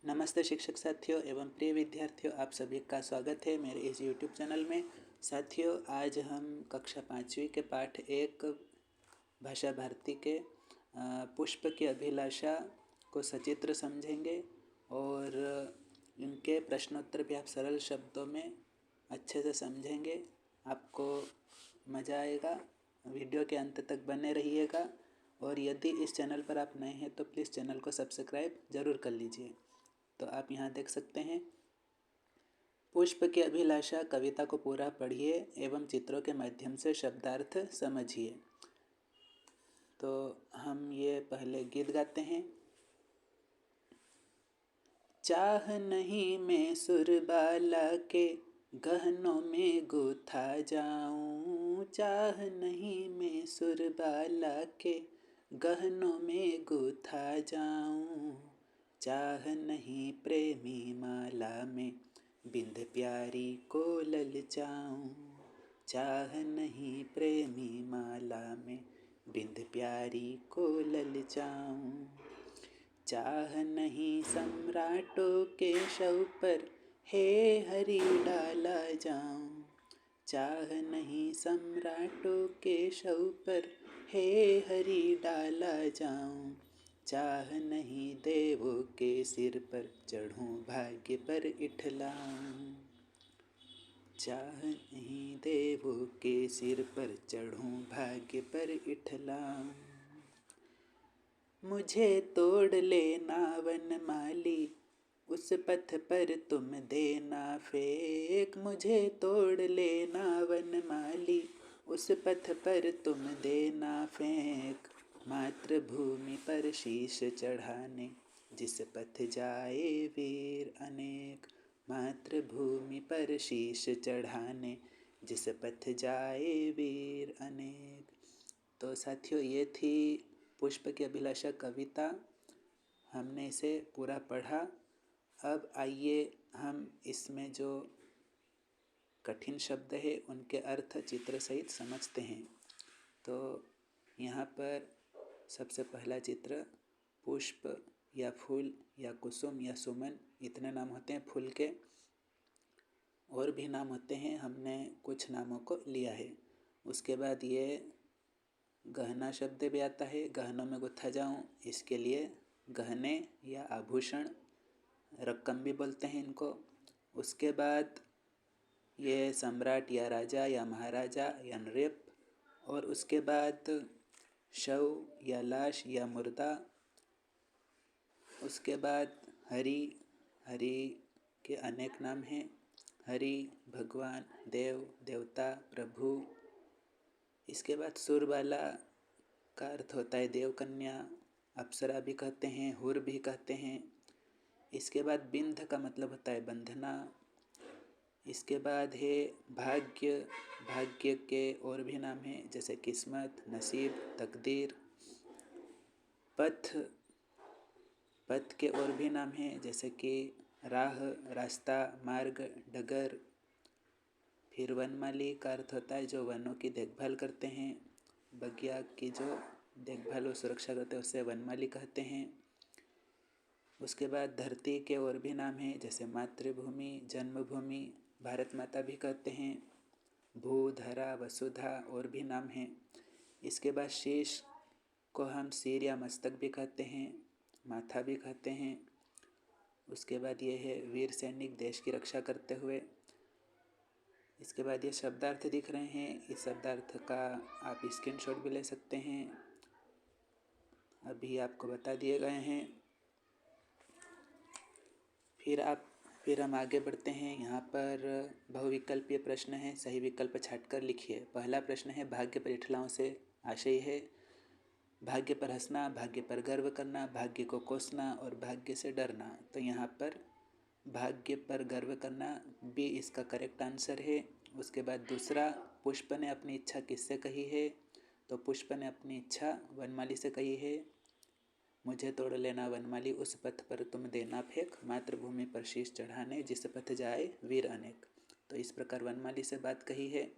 नमस्ते शिक्षक साथियों एवं प्रिय विद्यार्थियों, आप सभी का स्वागत है मेरे इस YouTube चैनल में। साथियों, आज हम कक्षा 5वीं के पाठ 1 भाषा भारती के पुष्प की अभिलाषा को सचित्र समझेंगे और इनके प्रश्नोत्तर भी आप सरल शब्दों में अच्छे से समझेंगे। आपको मज़ा आएगा। वीडियो के अंत तक बने रहिएगा और यदि इस चैनल पर आप नए हैं तो प्लीज़ चैनल को सब्सक्राइब ज़रूर कर लीजिए। तो आप यहाँ देख सकते हैं, पुष्प की अभिलाषा कविता को पूरा पढ़िए एवं चित्रों के माध्यम से शब्दार्थ समझिए। तो हम ये पहले गीत गाते हैं। चाह नहीं मैं सुरबाला के गहनों में गुथा जाऊं, चाह नहीं मैं सुरबाला के गहनों में गुथा जाऊं, चाह नहीं प्रेमी माला में बिंद प्यारी को ललचाऊं, चाह नहीं प्रेमी माला में बिंद प्यारी को ललचाऊं, चाह नहीं सम्राटों के शव पर हे हरि डाला जाऊं, चाह नहीं सम्राटों के शव पर हे हरि डाला जाऊं, चाह नहीं देवों के सिर पर चढ़ूं भाग्य पर इठलाऊं, चाह नहीं देवों के सिर पर चढ़ूं भाग्य पर इठलाऊं, मुझे तोड़ लेना वनमाली उस पथ पर तुम देना फेंक, मुझे तोड़ लेना वनमाली उस पथ पर तुम देना फेंक, मातृभूमि पर शीश चढ़ाने जिस पथ जाए वीर अनेक, मातृभूमि पर शीश चढ़ाने जिस पथ जाए वीर अनेक। तो साथियों, ये थी पुष्प की अभिलाषा कविता। हमने इसे पूरा पढ़ा। अब आइए हम इसमें जो कठिन शब्द है उनके अर्थ चित्र सहित समझते हैं। तो यहाँ पर सबसे पहला चित्र, पुष्प या फूल या कुसुम या सुमन, इतने नाम होते हैं फूल के। और भी नाम होते हैं, हमने कुछ नामों को लिया है। उसके बाद ये गहना शब्द भी आता है, गहनों में गुथा जाऊं, इसके लिए गहने या आभूषण, रकम भी बोलते हैं इनको। उसके बाद ये सम्राट या राजा या महाराजा या नृप। और उसके बाद शव या लाश या मुर्दा। उसके बाद हरि, हरि के अनेक नाम हैं, हरि भगवान, देव, देवता, प्रभु। इसके बाद सुरबाला का अर्थ होता है देवकन्या, अप्सरा भी कहते हैं, हुर भी कहते हैं। इसके बाद बिंध का मतलब होता है बंधना। इसके बाद है भाग्य, भाग्य के और भी नाम हैं जैसे किस्मत, नसीब, तकदीर। पथ, पथ के और भी नाम हैं जैसे कि राह, रास्ता, मार्ग, डगर। फिर वनमाली का अर्थ होता है जो वनों की देखभाल करते हैं, बगिया की जो देखभाल और सुरक्षा करते हैं उसे वनमाली कहते हैं। उसके बाद धरती के और भी नाम हैं जैसे मातृभूमि, जन्मभूमि, भारत माता भी कहते हैं, भू, धरा, वसुधा और भी नाम हैं। इसके बाद शीश को हम सिर या मस्तक भी कहते हैं, माथा भी कहते हैं। उसके बाद ये है वीर सैनिक, देश की रक्षा करते हुए। इसके बाद ये शब्दार्थ दिख रहे हैं, इस शब्दार्थ का आप स्क्रीनशॉट भी ले सकते हैं, अभी आपको बता दिए गए हैं। फिर हम आगे बढ़ते हैं। यहाँ पर बहुविकल्पीय प्रश्न है, सही विकल्प छांटकर लिखिए। पहला प्रश्न है, भाग्य पर इठलाओं से आशय है भाग्य पर हंसना, भाग्य पर गर्व करना, भाग्य को कोसना और भाग्य से डरना। तो यहाँ पर भाग्य पर गर्व करना भी इसका करेक्ट आंसर है। उसके बाद दूसरा, पुष्प ने अपनी इच्छा किससे कही है? तो पुष्प ने अपनी इच्छा वनमाली से कही है, मुझे तोड़ लेना वनमाली उस पथ पर तुम देना फेंक, मातृभूमि पर शीश चढ़ाने जिस पथ जाए वीर अनेक। तो इस प्रकार वनमाली से बात कही है।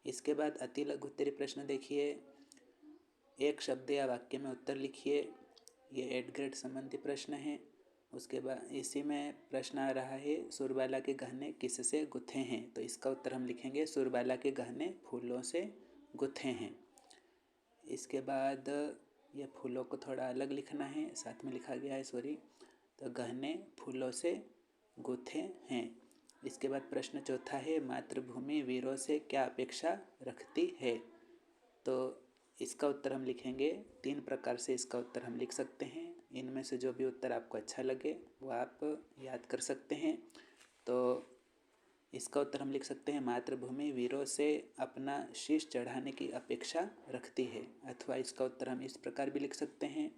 इसके बाद अति लघु उत्तरीय प्रश्न देखिए, एक शब्द या वाक्य में उत्तर लिखिए। ये 8th ग्रेड संबंधी प्रश्न है। उसके बाद इसी में प्रश्न आ रहा है, सुरबाला के गहने किससे गुथे हैं? तो इसका उत्तर हम लिखेंगे, सुरबाला के गहने फूलों से गुथे हैं। इसके बाद ये फूलों को थोड़ा अलग लिखना है, साथ में लिखा गया है, सॉरी। तो गहने फूलों से गुथे हैं। इसके बाद प्रश्न चौथा है, मातृभूमि वीरों से क्या अपेक्षा रखती है? तो इसका उत्तर हम लिखेंगे, 3 प्रकार से इसका उत्तर हम लिख सकते हैं। इनमें से जो भी उत्तर आपको अच्छा लगे वो आप याद कर सकते हैं। तो इसका उत्तर हम लिख सकते हैं, मातृभूमि वीरों से अपना शीश चढ़ाने की अपेक्षा रखती है। अथवा इसका उत्तर हम इस प्रकार भी लिख सकते हैं,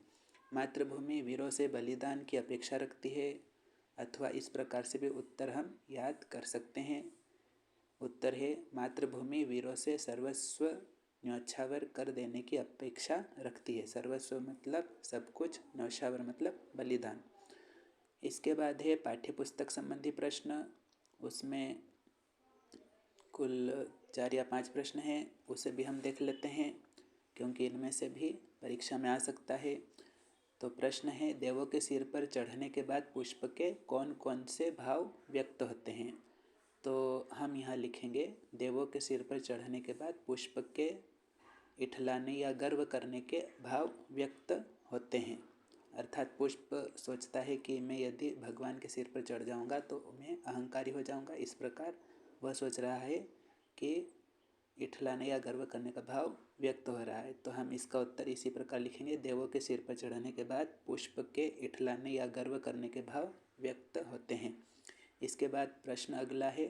मातृभूमि वीरों से बलिदान की अपेक्षा रखती है। अथवा इस प्रकार से भी उत्तर हम याद कर सकते हैं। उत्तर है, मातृभूमि वीरों से सर्वस्व न्यौछावर कर देने की अपेक्षा रखती है। सर्वस्व मतलब सब कुछ, न्यौछावर मतलब बलिदान। इसके बाद है पाठ्यपुस्तक संबंधी प्रश्न। उसमें कुल 4 या 5 प्रश्न हैं, उसे भी हम देख लेते हैं क्योंकि इनमें से भी परीक्षा में आ सकता है। तो प्रश्न है, देवों के सिर पर चढ़ने के बाद पुष्प के कौन कौन से भाव व्यक्त होते हैं? तो हम यहाँ लिखेंगे, देवों के सिर पर चढ़ने के बाद पुष्प के इठलाने या गर्व करने के भाव व्यक्त होते हैं। अर्थात पुष्प सोचता है कि मैं यदि भगवान के सिर पर चढ़ जाऊंगा तो मैं अहंकारी हो जाऊंगा। इस प्रकार वह सोच रहा है कि इठलाने या गर्व करने का भाव व्यक्त हो रहा है। तो हम इसका उत्तर इसी प्रकार लिखेंगे, देवों के सिर पर चढ़ने के बाद पुष्प के इठलाने या गर्व करने के भाव व्यक्त होते हैं। इसके बाद प्रश्न अगला है,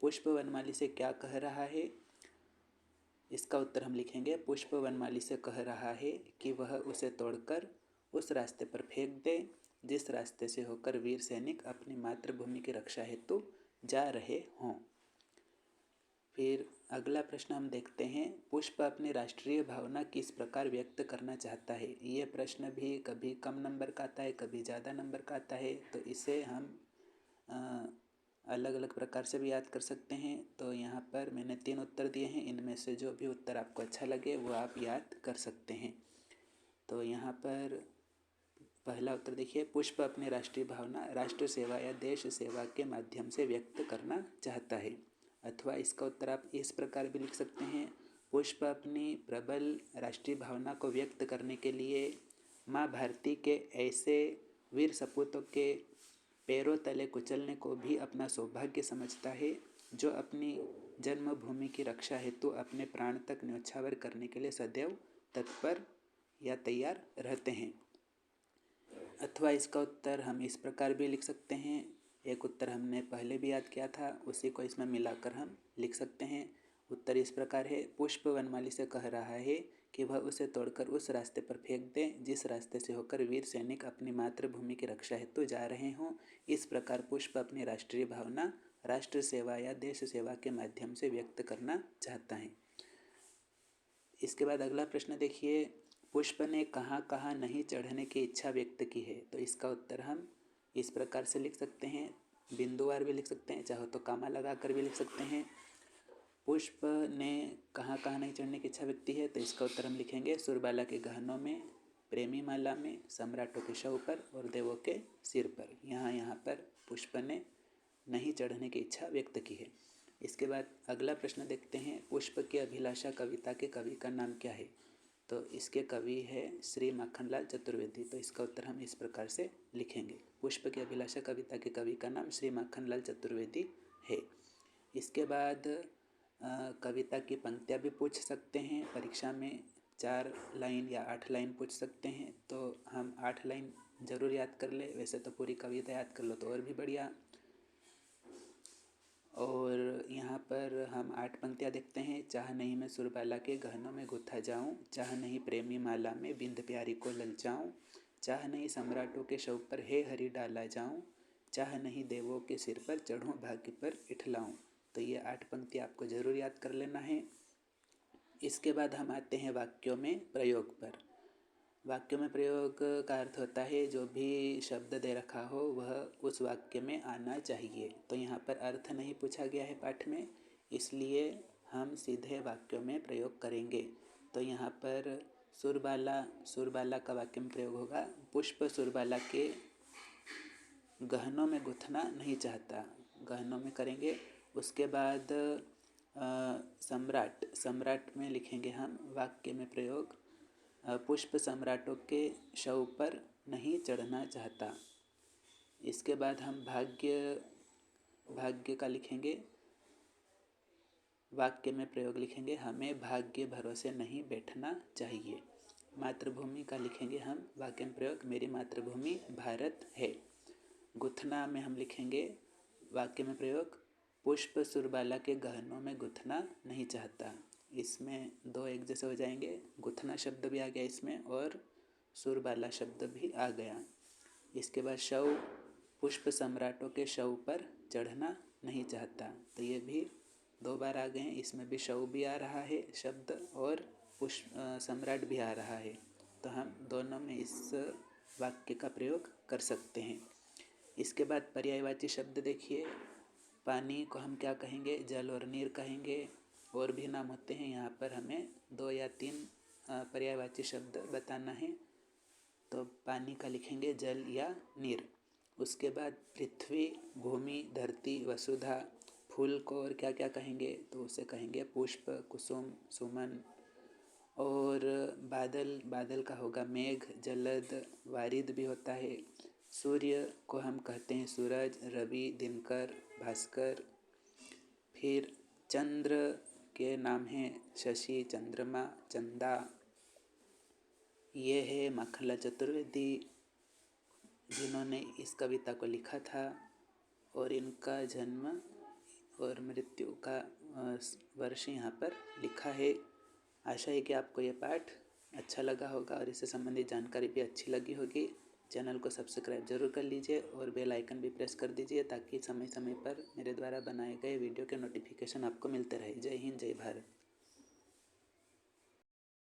पुष्प वनमाली से क्या कह रहा है? इसका उत्तर हम लिखेंगे, पुष्प वनमाली से कह रहा है कि वह उसे तोड़कर उस रास्ते पर फेंक दे जिस रास्ते से होकर वीर सैनिक अपनी मातृभूमि की रक्षा हेतु जा रहे हों। फिर अगला प्रश्न हम देखते हैं, पुष्प अपनी राष्ट्रीय भावना किस प्रकार व्यक्त करना चाहता है? ये प्रश्न भी कभी कम नंबर का आता है, कभी ज़्यादा नंबर का आता है। तो इसे हम अलग अलग प्रकार से भी याद कर सकते हैं। तो यहाँ पर मैंने 3 उत्तर दिए हैं, इनमें से जो भी उत्तर आपको अच्छा लगे वो आप याद कर सकते हैं। तो यहाँ पर पहला उत्तर देखिए, पुष्प अपनी राष्ट्रीय भावना राष्ट्र सेवा या देश सेवा के माध्यम से व्यक्त करना चाहता है। अथवा इसका उत्तर आप इस प्रकार भी लिख सकते हैं, पुष्प अपनी प्रबल राष्ट्रीय भावना को व्यक्त करने के लिए माँ भारती के ऐसे वीर सपूतों के पैरों तले कुचलने को भी अपना सौभाग्य समझता है जो अपनी जन्मभूमि की रक्षा हेतु अपने प्राण तक न्यौछावर करने के लिए सदैव तत्पर या तैयार रहते हैं। अथवा इसका उत्तर हम इस प्रकार भी लिख सकते हैं, एक उत्तर हमने पहले भी याद किया था, उसी को इसमें मिलाकर हम लिख सकते हैं। उत्तर इस प्रकार है, पुष्प वनमाली से कह रहा है कि वह उसे तोड़कर उस रास्ते पर फेंक दे जिस रास्ते से होकर वीर सैनिक अपनी मातृभूमि की रक्षा हेतु जा रहे हों। इस प्रकार पुष्प अपनी राष्ट्रीय भावना राष्ट्र सेवा या देश सेवा के माध्यम से व्यक्त करना चाहता है। इसके बाद अगला प्रश्न देखिए, पुष्प ने कहाँ कहाँ नहीं चढ़ने की इच्छा व्यक्त की है? तो इसका उत्तर हम इस प्रकार से लिख सकते हैं, बिंदुवार भी लिख सकते हैं, चाहो तो कामा लगाकर भी लिख सकते हैं। पुष्प ने कहाँ कहाँ नहीं चढ़ने की इच्छा व्यक्त की है? तो इसका उत्तर हम लिखेंगे, सुरबाला के गहनों में, प्रेमी माला में, सम्राटों के शव पर और देवों के सिर पर। यहाँ पर पुष्प ने नहीं चढ़ने की इच्छा व्यक्त की है। इसके बाद अगला प्रश्न देखते हैं, पुष्प की अभिलाषा कविता के कवि का नाम क्या है? तो इसके कवि है श्री माखनलाल चतुर्वेदी। तो इसका उत्तर हम इस प्रकार से लिखेंगे, पुष्प की अभिलाषा कविता के कवि का नाम श्री माखनलाल चतुर्वेदी है। इसके बाद कविता की पंक्तियाँ भी पूछ सकते हैं परीक्षा में, 4 लाइन या 8 लाइन पूछ सकते हैं। तो हम 8 लाइन ज़रूर याद कर ले, वैसे तो पूरी कविता याद कर लो तो और भी बढ़िया। और यहाँ पर हम 8 पंक्तियाँ देखते हैं, चाह नहीं मैं सुरबाला के गहनों में गुथा जाऊँ, चाह नहीं प्रेमी माला में बिंद प्यारी को ललचाऊँ, चाह नहीं सम्राटों के शव पर हे हरि डाला जाऊँ, चाह नहीं देवों के सिर पर चढ़ूँ भाग्य पर इठलाऊँ। तो ये 8 पंक्ति आपको ज़रूर याद कर लेना है। इसके बाद हम आते हैं वाक्यों में प्रयोग पर। वाक्यों में प्रयोग का अर्थ होता है जो भी शब्द दे रखा हो वह उस वाक्य में आना चाहिए। तो यहाँ पर अर्थ नहीं पूछा गया है पाठ में, इसलिए हम सीधे वाक्यों में प्रयोग करेंगे। तो यहाँ पर सुरबाला का वाक्य में प्रयोग होगा, पुष्प सुरबाला के गहनों में गुथना नहीं चाहता, गहनों में करेंगे। उसके बाद सम्राट, सम्राट में लिखेंगे हम वाक्य में प्रयोग, पुष्प सम्राटों के शव पर नहीं चढ़ना चाहता। इसके बाद हम भाग्य, भाग्य का लिखेंगे, वाक्य में प्रयोग लिखेंगे, हमें भाग्य भरोसे नहीं बैठना चाहिए। मातृभूमि का लिखेंगे हम वाक्य में प्रयोग, मेरी मातृभूमि भारत है। गुथना में हम लिखेंगे वाक्य में प्रयोग, पुष्प सुरबाला के गहनों में गुथना नहीं चाहता। इसमें दो एक जैसे हो जाएंगे, गुथना शब्द भी आ गया इसमें और सुरबाला शब्द भी आ गया। इसके बाद शव, पुष्प सम्राटों के शव पर चढ़ना नहीं चाहता, तो ये भी दो बार आ गए हैं। इसमें भी शव भी आ रहा है शब्द और पुष्प सम्राट भी आ रहा है, तो हम दोनों में इस वाक्य का प्रयोग कर सकते हैं। इसके बाद पर्यायवाची शब्द देखिए, पानी को हम क्या कहेंगे, जल और नीर कहेंगे, और भी नाम होते हैं। यहाँ पर हमें 2 या 3 पर्यायवाची शब्द बताना है, तो पानी का लिखेंगे जल या नीर। उसके बाद पृथ्वी, भूमि, धरती, वसुधा, फूल को और क्या क्या कहेंगे, तो उसे कहेंगे पुष्प, कुसुम, सुमन। और बादल, बादल का होगा मेघ, जलद, वारिद भी होता है। सूर्य को हम कहते हैं सूरज, रवि, दिनकर, भास्कर। फिर चंद्र के नाम हैं शशि, चंद्रमा, चंदा। ये है माखनलाल चतुर्वेदी, जिन्होंने इस कविता को लिखा था, और इनका जन्म और मृत्यु का वर्ष यहाँ पर लिखा है। आशा है कि आपको ये पाठ अच्छा लगा होगा और इससे संबंधित जानकारी भी अच्छी लगी होगी। चैनल को सब्सक्राइब जरूर कर लीजिए और बेल आइकन भी प्रेस कर दीजिए, ताकि समय समय पर मेरे द्वारा बनाए गए वीडियो के नोटिफिकेशन आपको मिलते रहे। जय हिंद, जय भारत।